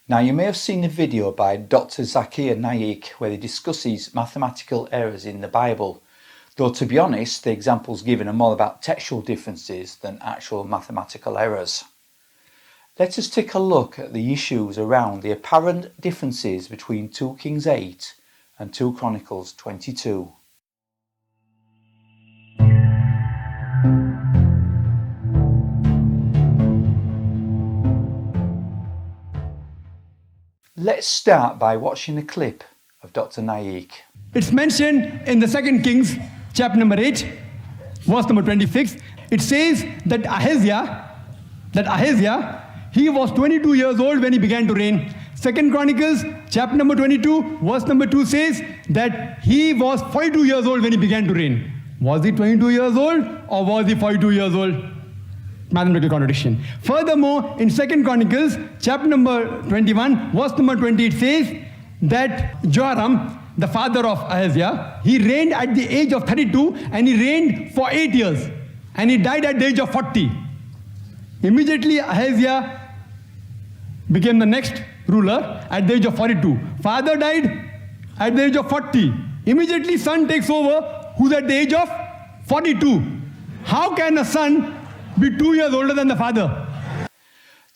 Now, you may have seen a video by Dr Zakir Naik where he discusses mathematical errors in the Bible, though to be honest the examples given are more about textual differences than actual mathematical errors. Let us take a look at the issues around the apparent differences between 2 Kings 8 and 2 Chronicles 22. Let's start by watching a clip of Dr Naik. It's mentioned in the 2 Kings chapter number 8, verse number 26. It says that Ahaziah, he was 22 years old when he began to reign. 2 Chronicles chapter number 22, verse number 2 says that he was 42 years old when he began to reign. Was he 22 years old or was he 42 years old? Mathematical contradiction. Furthermore, in 2 Chronicles chapter number 21, verse number 20, it says that Joram, the father of Ahaziah, he reigned at the age of 32 and he reigned for 8 years and he died at the age of 40. Immediately Ahaziah became the next ruler at the age of 42. Father died at the age of 40. Immediately son takes over, who's at the age of 42. How can a son be 2 years older than the father?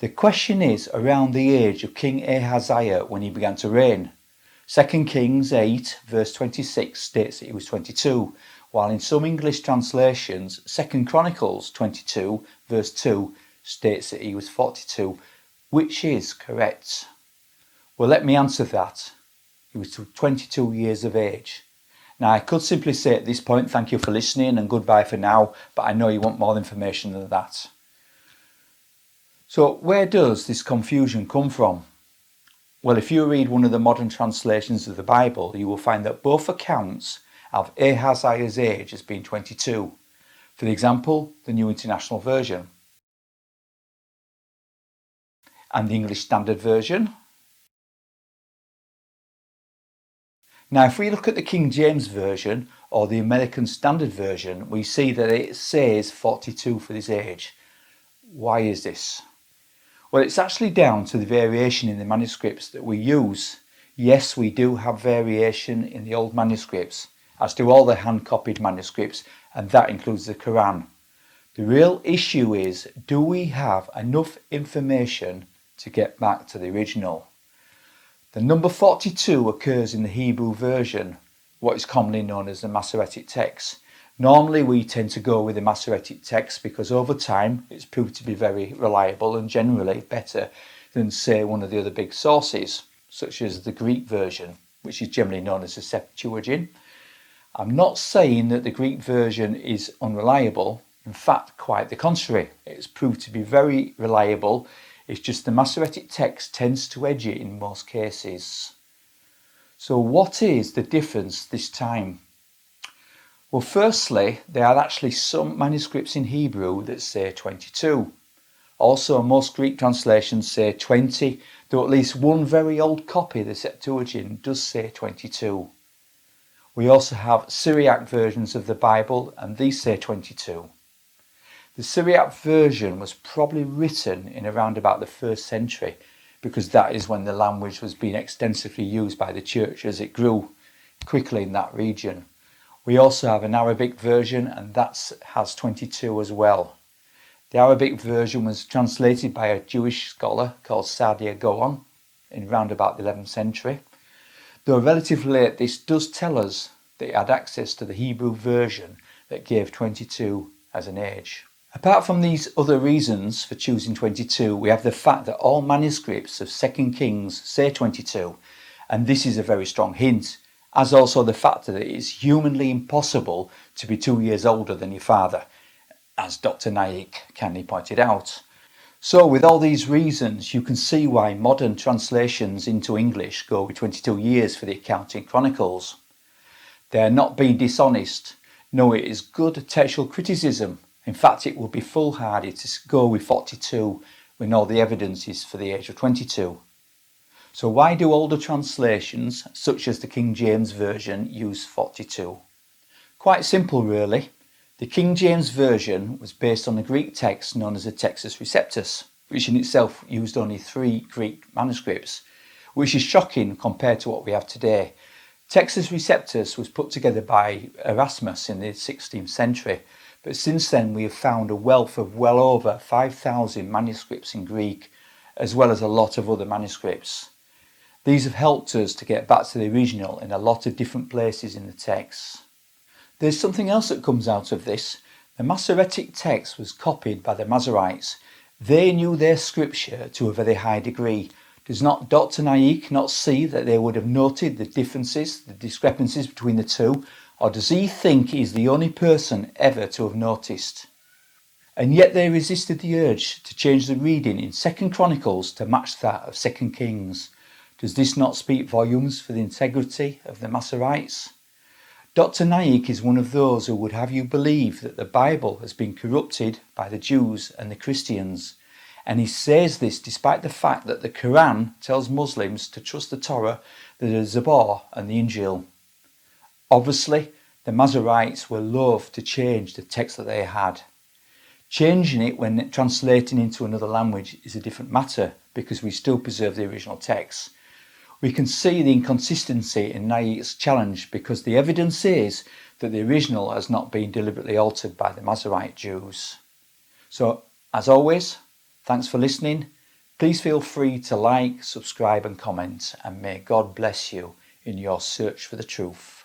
The question is around the age of King Ahaziah when he began to reign. 2 Kings 8 verse 26 states that he was 22, while in some English translations 2 Chronicles 22 verse 2 states that he was 42. Which is correct? Well, let me answer that. He was 22 years of age. Now, I could simply say at this point, thank you for listening and goodbye for now, but I know you want more information than that. So, where does this confusion come from? Well, if you read one of the modern translations of the Bible, you will find that both accounts have Ahaziah's age as being 22. For example, the New International Version. And the English Standard Version. Now, if we look at the King James Version or the American Standard Version, we see that it says 42 for this age. Why is this? Well, it's actually down to the variation in the manuscripts that we use. Yes, we do have variation in the old manuscripts, as do all the hand-copied manuscripts, and that includes the Quran. The real issue is, do we have enough information to get back to the original? The number 42 occurs in the Hebrew version, what is commonly known as the Masoretic text. Normally we tend to go with the Masoretic text because over time it's proved to be very reliable and generally better than, say, one of the other big sources, such as the Greek version, which is generally known as the Septuagint. I'm not saying that the Greek version is unreliable. In fact, quite the contrary. It's proved to be very reliable. It's just the Masoretic text tends to edge it in most cases. So what is the difference this time? Well, firstly, there are actually some manuscripts in Hebrew that say 22. Also, most Greek translations say 20, though at least one very old copy, the Septuagint, does say 22. We also have Syriac versions of the Bible, and these say 22. The Syriac version was probably written in around about the 1st century, because that is when the language was being extensively used by the church as it grew quickly in that region. We also have an Arabic version, and that has 22 as well. The Arabic version was translated by a Jewish scholar called Saadia Gaon in around about the 11th century. Though relatively late, this does tell us that he had access to the Hebrew version that gave 22 as an age. Apart from these other reasons for choosing 22, we have the fact that all manuscripts of 2 Kings say 22, and this is a very strong hint, as also the fact that it is humanly impossible to be 2 years older than your father, as Dr Naik kindly pointed out. So with all these reasons, you can see why modern translations into English go with 22 years for the account in Chronicles. They are not being dishonest. No, it is good textual criticism. In fact, it would be foolhardy to go with 42 when all the evidence is for the age of 22. So why do older translations, such as the King James Version, use 42? Quite simple, really. The King James Version was based on the Greek text known as the Textus Receptus. which in itself used only 3 Greek manuscripts, which is shocking compared to what we have today. Textus Receptus was put together by Erasmus in the 16th century, but since then we have found a wealth of well over 5,000 manuscripts in Greek, as well as a lot of other manuscripts. These have helped us to get back to the original in a lot of different places in the text. There's something else that comes out of this. The Masoretic text was copied by the Masoretes. They knew their scripture to a very high degree. Does not Dr Naik not see that they would have noted the differences, the discrepancies between the two, or does he think he's the only person ever to have noticed? And yet they resisted the urge to change the reading in 2 Chronicles to match that of 2 Kings. Does this not speak volumes for the integrity of the Masoretes? Dr Naik is one of those who would have you believe that the Bible has been corrupted by the Jews and the Christians. And he says this despite the fact that the Quran tells Muslims to trust the Torah, the Zabur and the Injil. Obviously, the Masoretes were loath to change the text that they had. Changing it when translating into another language is a different matter because we still preserve the original text. We can see the inconsistency in Naik's challenge because the evidence is that the original has not been deliberately altered by the Masorete Jews. So, as always, thanks for listening. Please feel free to like, subscribe and comment, and may God bless you in your search for the truth.